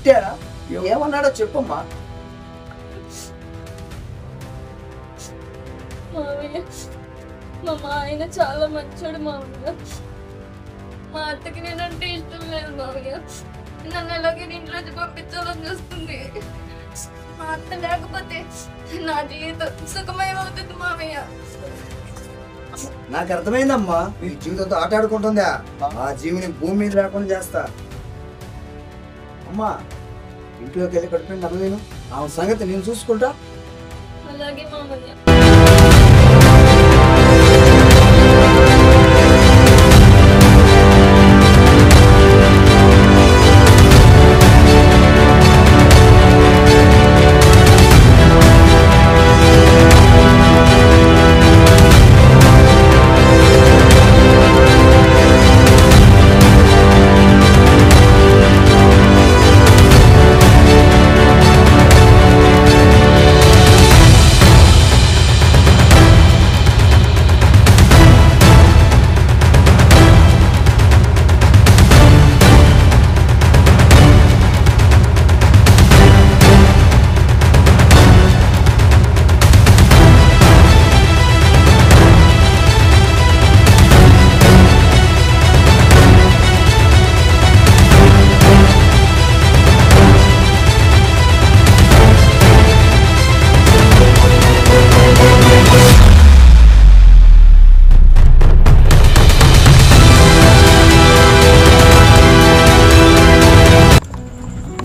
తిట్టారా? ఏమన్నాడో చెప్పమ్మా. మావయ్య మా ఆయన చాలా మంచోడు మావయ్య. మా అత్తకి నేనంటే ఇష్టం లేదు మావయ్య. నన్ను ఎలాగే ఇంట్లోకి పంపించాలని చూస్తుంది. మా అత్త లేకపోతే నా జీవితం సుఖమయం అవుతుంది మావయ్య. నాకు అర్థమైందమ్మా, మీ జీవితంతో ఆట ఆడుకుంటుందా? ఆ జీవిని భూమి మీద లేకుండా చేస్తా. అమ్మా, ఇంట్లోకి వెళ్ళి కడుపుని నమ్మలేను. ఆ సంగతి నేను చూసుకుంటా. అలాగే మావయ్య.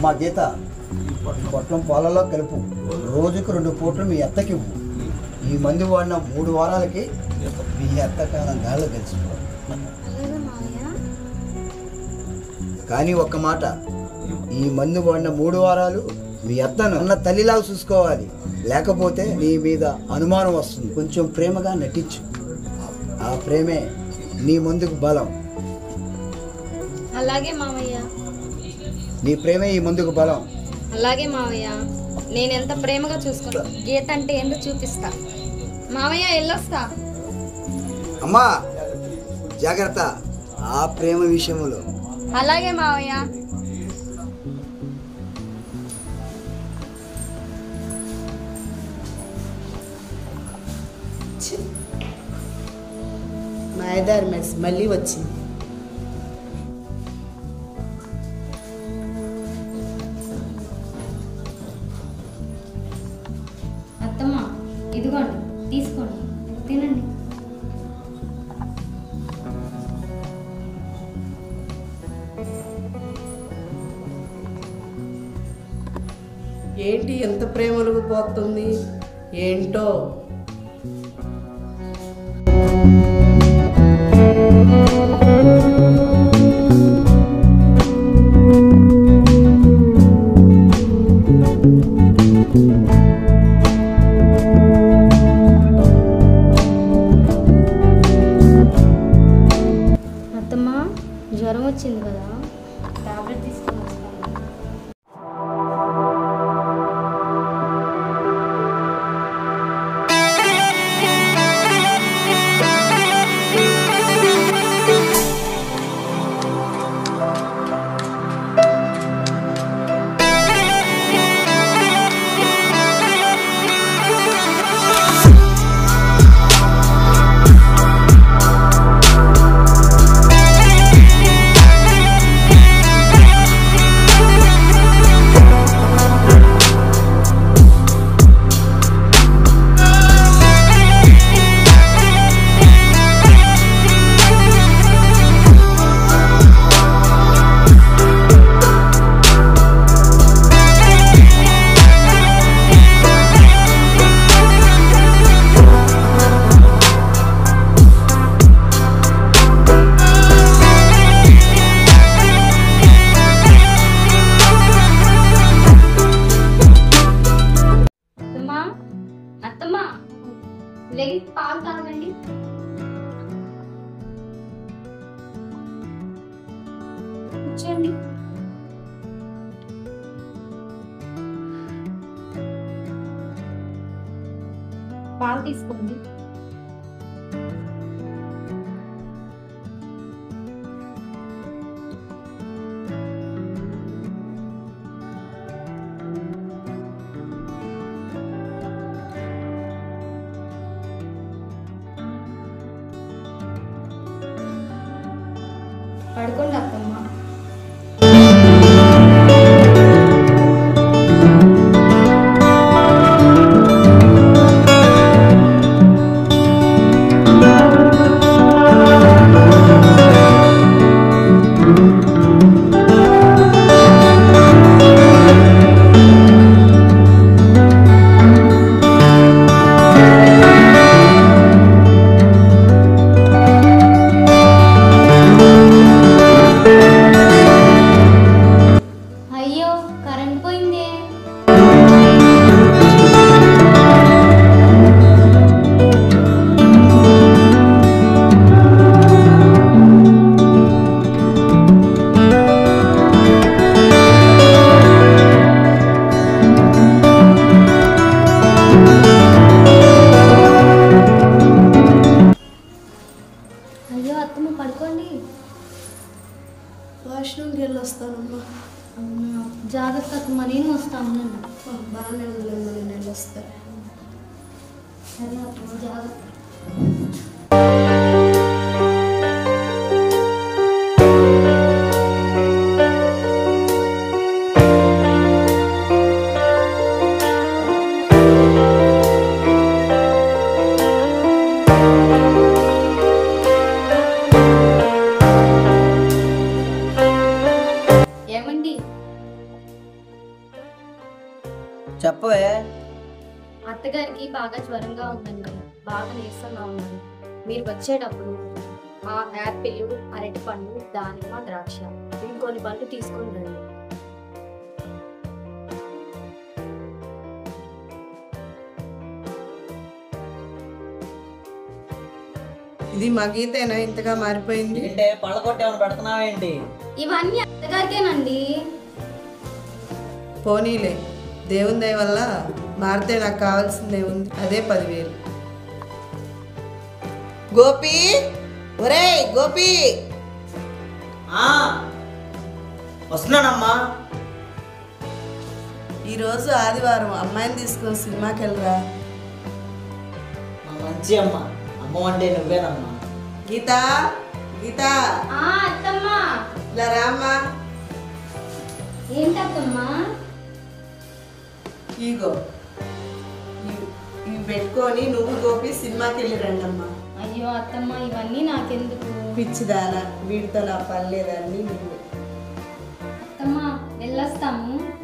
మా గీత, పొట్లం పాలలో కలుపు. రోజుకు 2 పూటలు మీ అత్తకి ఇవ్వు. ఈ మందు వాడిన 3 వారాలకి మీ అత్త కాలం గాల్లో తెలిసిపో. కానీ ఒక్క మాట, ఈ మందు వాడిన 3 వారాలు మీ అత్తను అన్న తల్లిలాగా చూసుకోవాలి. లేకపోతే నీ మీద అనుమానం వస్తుంది. కొంచెం ప్రేమగా నటించు. ఆ ప్రేమే నీ ముందుకు బలం. అలాగే మావయ్య. నీ ప్రేమే ఈ ముందుకు బలం. అలాగే మావయ్య. నేను ఎంత ప్రేమగా చూసుకుంటా. గీత అంటే ఏందో చూపిస్తా. మావయ్య వెళ్ళొస్తా. అమ్మా జాగ్రత్త ఆ ప్రేమ విషయంలో. అలాగే మావయ్య. మాయదారి మెస్ మళ్ళీ వచ్చింది. అత్తమ్మ ఇదిగోండి, తీసుకోండి, తినండి. ఏంటి ఎంత ప్రేమలకు పోతుంది ఏంటో. అత్తమ్మ జ్వరం వచ్చింది కదా, టాబ్లెట్ తీసుకొని వస్తాను. లెగి పాలు తాగండి. కూర్చోండి. పాలు తీసుకోండి. అయ్యో కరెంట్ పోయిందే. అయ్యో అత్తమ్మ పడుకోండి. వాష్రూమ్కి వెళ్ళి వస్తానమ్మా. అవునా, జాగ్రత్త అత్తమ్మ, నేను వస్తాను. బాగానే ఉందమ్మా, నేను వెళ్ళొస్తా. సరే అత్తమ్మ, జాగ్రత్త. ఏమండి, చెప్పవే. అత్తగారికి బాగా జ్వరంగా ఉందండి, బాగా నీరసంగా ఉందండి. మీరు వచ్చేటప్పుడు ఆ యాపిల్, అరటిపండు, దానిమ్మ, ద్రాక్ష ఇంకొన్ని పండ్లు తీసుకొని రండి. ఇది మా గీతేనా ఇంతగా మారిపోయింది? ఏంటే పళ్ళ కొట్టి ఏమైనా పెడుతున్నావేంటి? ఇవన్నీ అత్తగారికేనండి. పోనీలే, దేవుని దయ వల్ల మారితే నాకు కావాల్సిందే ఉంది, అదే 10,000. గోపి, ఒరేయ్ గోపి, ఆ, వస్తున్నానమ్మా. ఈరోజు ఆదివారం, అమ్మాయిని తీసుకుని సినిమాకి వెళ్ళరా. మా మంచి అమ్మ, అమ్మ అంటే నువ్వేనమ్మా. గీత, గీత, అత్తమ్మా. ఇలా రామ్మా. ఏంటత్తమ్మా? ఇగో ఇవి పెట్టుకొని నువ్వు గోపి సినిమాకి వెళ్ళి రండమ్మా. అయ్యో అత్తమ్మ, ఇవన్నీ నాకెందుకు? పిచ్చిదానా, వీడితో నా పని లేదండి. అత్తమ్మ, వెళ్ళొస్తాము.